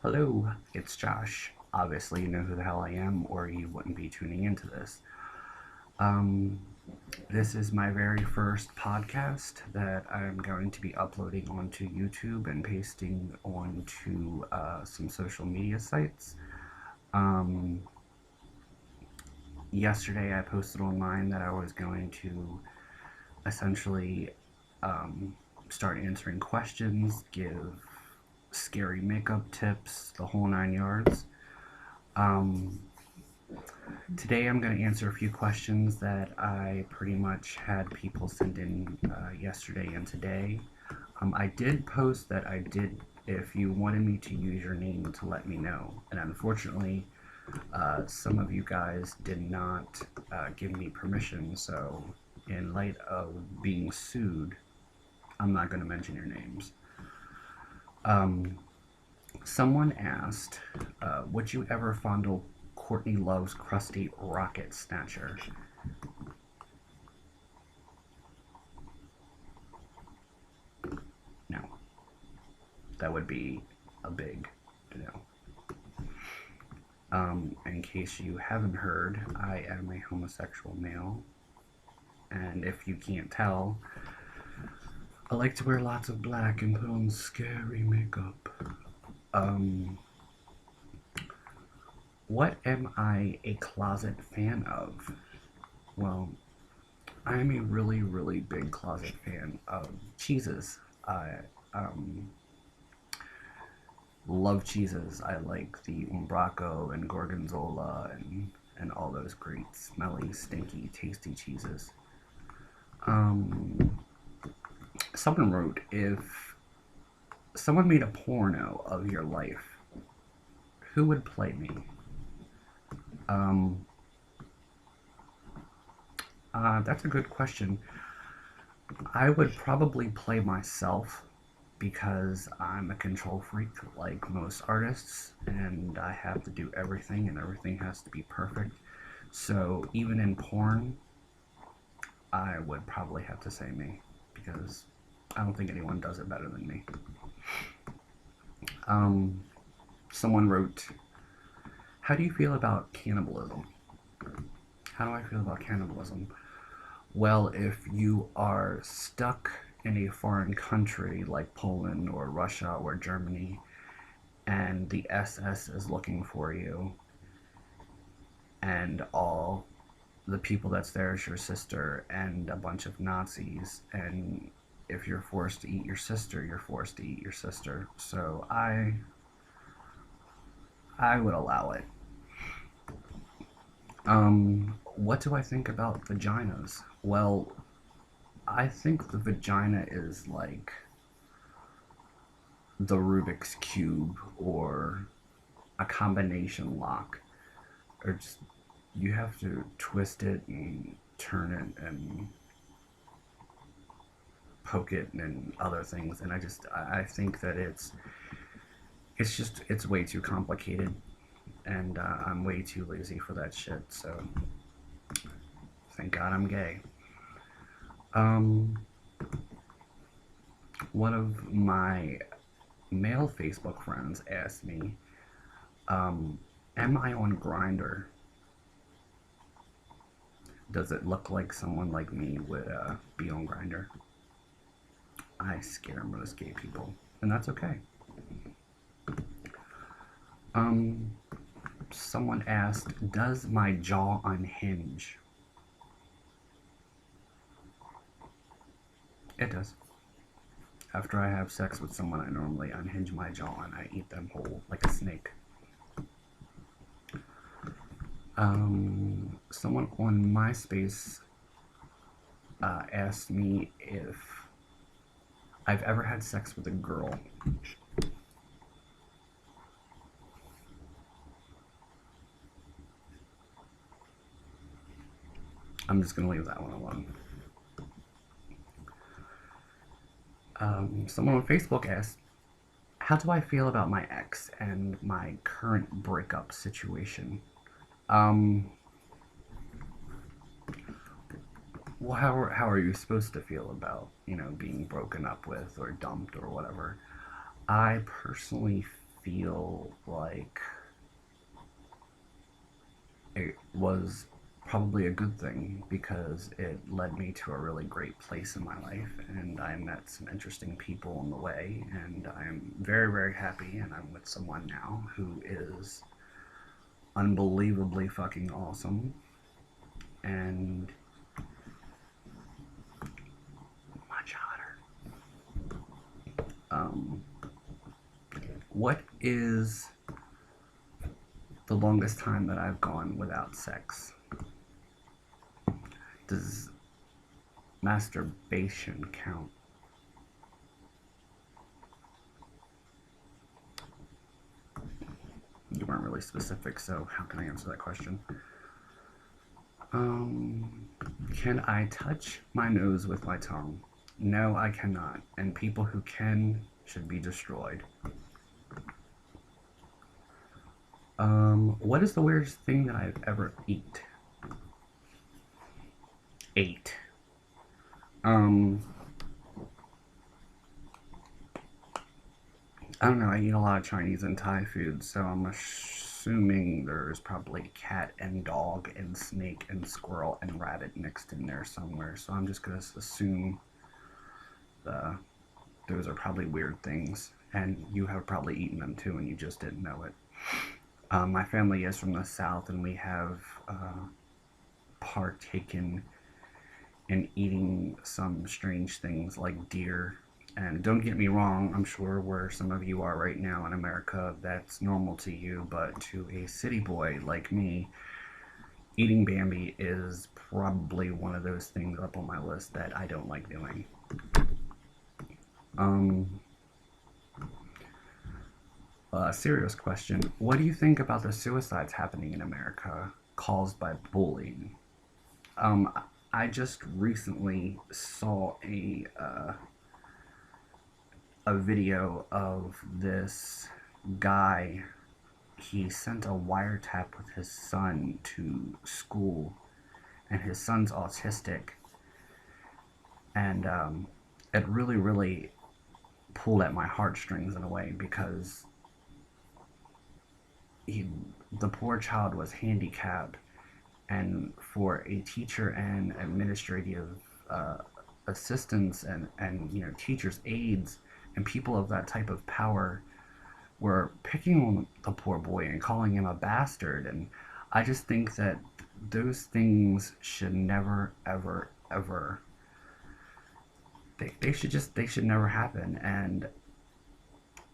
Hello, it's Josh. Obviously, you know who the hell I am, or you wouldn't be tuning into this. Um, this is my very first podcast that I'm going to be uploading onto YouTube and pasting onto some social media sites. Um, Yesterday, I posted online that I was going to essentially um, start answering questions, give scary makeup tips, the whole nine yards. Um, Today I'm going to answer a few questions that I pretty much had people send in yesterday and today. I did post that I did, if you wanted me to use your name, to let me know. And unfortunately, some of you guys did not give me permission. So, in light of being sued, I'm not going to mention your names. Um, Someone asked, would you ever fondle Courtney Love's crusty rocket snatcher? No, that would be a big no. In case you haven't heard, I am a homosexual male, and if you can't tell, I like to wear lots of black and put on scary makeup. Um, what am I a closet fan of? Well, I'm a really, really big closet fan of cheeses. I um, love cheeses. I like the umbraco and gorgonzola and all those great, smelly, stinky, tasty cheeses. Um, Someone wrote, if someone made a porno of your life, who would play me? Um, that's a good question. I would probably play myself because I'm a control freak like most artists and I have to do everything and everything has to be perfect. So even in porn, I would probably have to say me because I don't think anyone does it better than me. Um, Someone wrote, how do you feel about cannibalism? How do I feel about cannibalism? Well, if you are stuck in a foreign country like Poland or Russia or Germany and the SS is looking for you and all the people that's there is your sister and a bunch of Nazis, and if you're forced to eat your sister, you're forced to eat your sister. So I would allow it. What do I think about vaginas? Well, I think the vagina is like the Rubik's Cube or a combination lock. Or just, you have to twist it and turn it and poke it and other things. And I think that it's way too complicated. And I'm way too lazy for that shit. So thank God I'm gay. Um, One of my male Facebook friends asked me, um, "Am I on Grinder? Does it look like someone like me would be on Grinder?" I scare most gay people, and that's okay. Um, Someone asked, "Does my jaw unhinge?" It does. After I have sex with someone, I normally unhinge my jaw and I eat them whole like a snake. Someone on MySpace asked me if I've ever had sex with a girl. I'm just gonna leave that one alone. Someone on Facebook asked, "How do I feel about my ex and my current breakup situation?" Um, well, how are you supposed to feel about being broken up with or dumped or whatever? I personally feel like it was probably a good thing because it led me to a really great place in my life, and I met some interesting people on the way, and I'm very, very happy, and I'm with someone now who is unbelievably fucking awesome. And much hotter. Um, what is the longest time that I've gone without sex? Does masturbation count? You weren't really specific, so how can I answer that question? Um, can I touch my nose with my tongue? No, I cannot, and people who can should be destroyed. What is the weirdest thing that I've ever ate? Um, I don't know. I eat a lot of Chinese and Thai food, so I'm assuming there's probably cat and dog and snake and squirrel and rabbit mixed in there somewhere. So I'm just gonna assume the those are probably weird things, and you have probably eaten them too, and you just didn't know it. My family is from the South, and we have partaken in eating some strange things like deer. And don't get me wrong, I'm sure where some of you are right now in America, that's normal to you, but to a city boy like me, eating Bambi is probably one of those things up on my list that I don't like doing. Um, Serious question. What do you think about the suicides happening in America caused by bullying? Um, I just recently saw a video of this guy. He sent a wiretap with his son to school, and his son's autistic, and it really, really pulled at my heartstrings in a way because he, the poor child was handicapped, and for a teacher and administrative uh, assistants and teachers aides and people of that type of power were picking on the poor boy and calling him a bastard. And I just think that those things should never ever ever they should never happen. And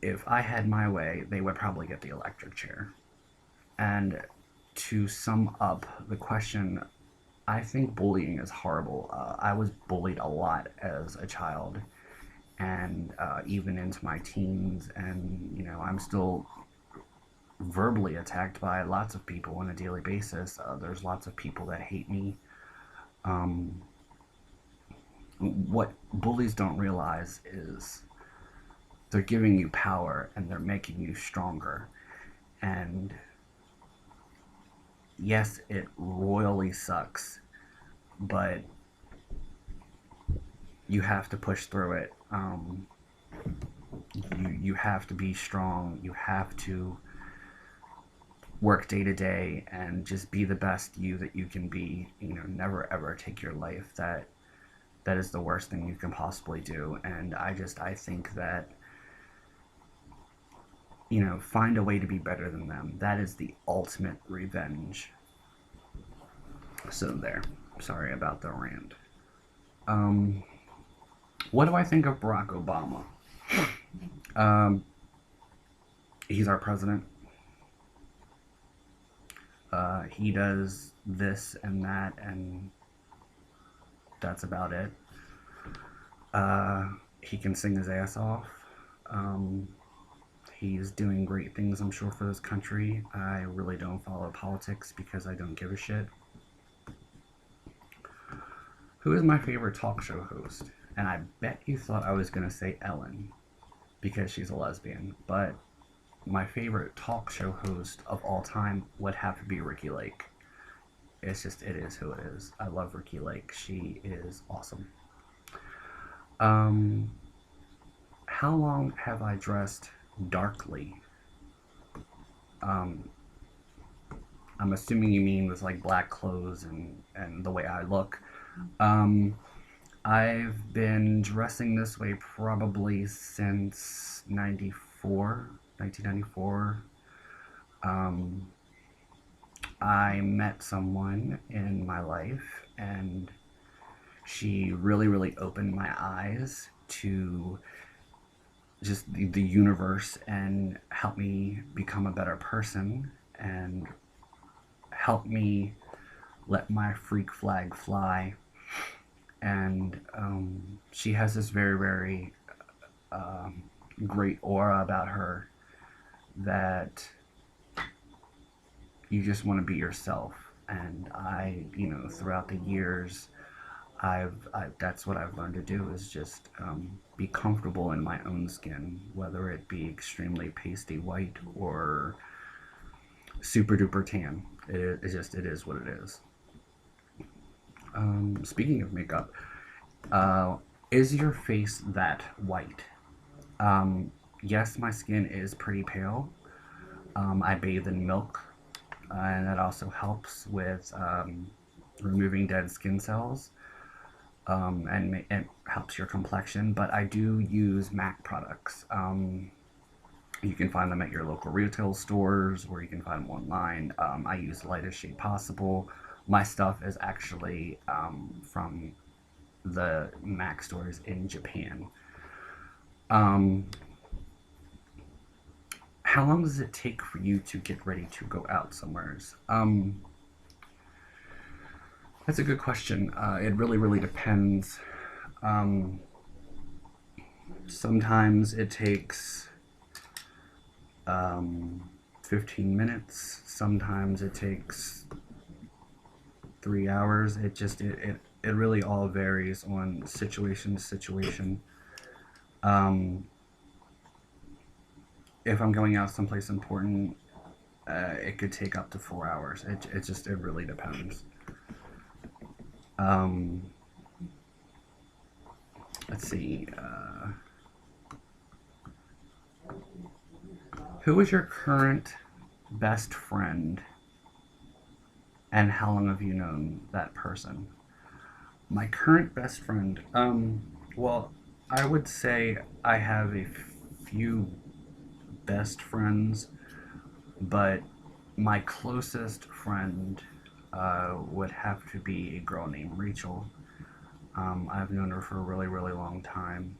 if I had my way, they would probably get the electric chair. And to sum up the question, I think bullying is horrible. I was bullied a lot as a child, and even into my teens, and I'm still verbally attacked by lots of people on a daily basis. There's lots of people that hate me. Um, what bullies don't realize is they're giving you power and they're making you stronger. And yes, it royally sucks, but you have to push through it. You have to be strong. You have to work day to day and just be the best you that you can be. Never ever take your life. That is the worst thing you can possibly do. And I think that find a way to be better than them. That is the ultimate revenge. So there. Sorry about the rant. Um, what do I think of Barack Obama? Um, he's our president. He does this and that, and that's about it. He can sing his ass off. Um, he's doing great things, I'm sure, for this country. I really don't follow politics because I don't give a shit. Who is my favorite talk show host? And I bet you thought I was going to say Ellen because she's a lesbian, but my favorite talk show host of all time would have to be Ricky Lake. It is who it is. I love Ricky Lake. She is awesome. Um, how long have I dressed darkly? Um, I'm assuming you mean with like black clothes and the way I look. Um, I've been dressing this way probably since 94, 1994. Um, I met someone in my life, and she really, really opened my eyes to just the universe and helped me become a better person and helped me let my freak flag fly. And she has this very, very um, great aura about her that you just want to be yourself. And throughout the years, that's what I've learned to do is just be comfortable in my own skin, whether it be extremely pasty white or super duper tan. It is what it is. Speaking of makeup, uh, is your face that white? Um, yes, my skin is pretty pale. I bathe in milk, and that also helps with removing dead skin cells, and it helps your complexion. But I do use MAC products. You can find them at your local retail stores, or you can find them online. I use the lightest shade possible. My stuff is actually from the MAC stores in Japan. Um, how long does it take for you to get ready to go out somewheres? That's a good question. It really, really depends. Um, Sometimes it takes um, 15 minutes. Sometimes it takes 3 hours. It really all varies on situation to situation. Um, if I'm going out someplace important, it could take up to 4 hours. It really depends. Um, let's see. Who is your current best friend, and how long have you known that person? My current best friend. Well, I would say I have a few best friends, but my closest friend would have to be a girl named Rachel. I've known her for a really, really long time.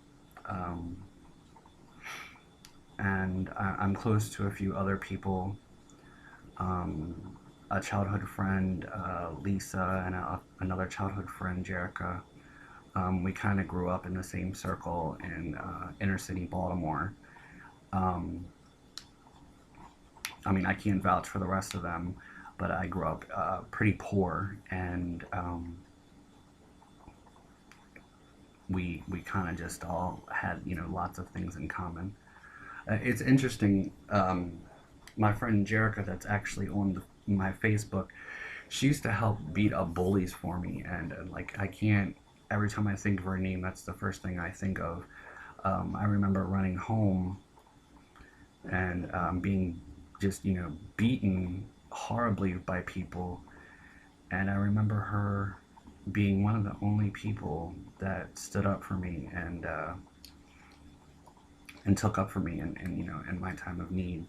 Um, and I'm close to a few other people. A childhood friend, Lisa, and another childhood friend, Jerica. We kind of grew up in the same circle in inner city Baltimore. Um, I mean, I can't vouch for the rest of them, but I grew up pretty poor, and we kind of just all had lots of things in common. It's interesting. My friend Jerica, that's actually on my Facebook, she used to help beat up bullies for me, and like I can't. Every time I think of her name, that's the first thing I think of. I remember running home and being just beaten horribly by people, and I remember her being one of the only people that stood up for me and took up for me in my time of need.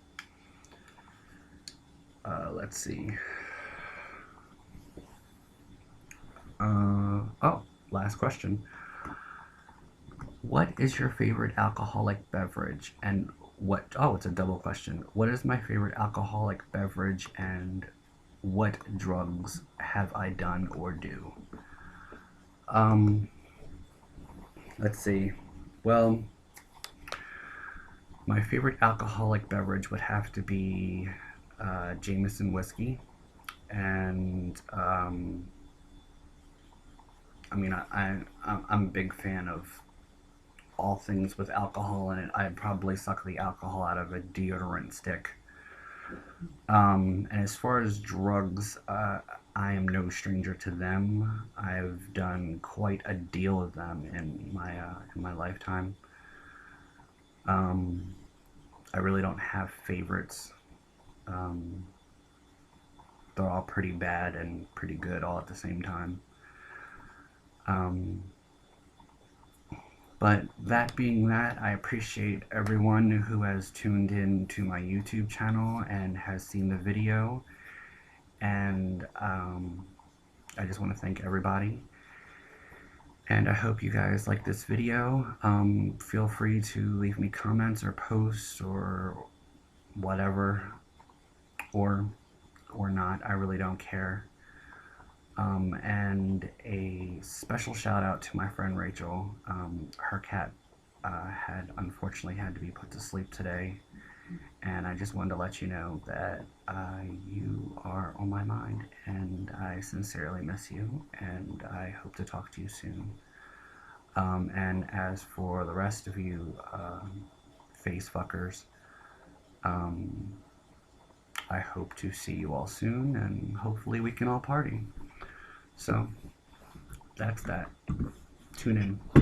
Let's see. Oh, last question. What is your favorite alcoholic beverage? And what? Oh, it's a double question. What is my favorite alcoholic beverage, and what drugs have I done or do? Um, let's see. Well, my favorite alcoholic beverage would have to be Jameson whiskey, and I mean, I'm a big fan of all things with alcohol in it. I'd probably suck the alcohol out of a deodorant stick. And as far as drugs, I am no stranger to them. I've done quite a deal of them in my lifetime. Um, I really don't have favorites. Um, they're all pretty bad and pretty good all at the same time. Um, but that being that, I appreciate everyone who has tuned in to my YouTube channel and has seen the video. And I just want to thank everybody. And I hope you guys like this video. Feel free to leave me comments or posts or whatever, or not. I really don't care. And a special shout out to my friend Rachel. Her cat had unfortunately had to be put to sleep today, and I just wanted to let you know that you are on my mind, and I sincerely miss you, and I hope to talk to you soon. And as for the rest of you face fuckers, um, I hope to see you all soon, and hopefully we can all party. So that's that. Tune in.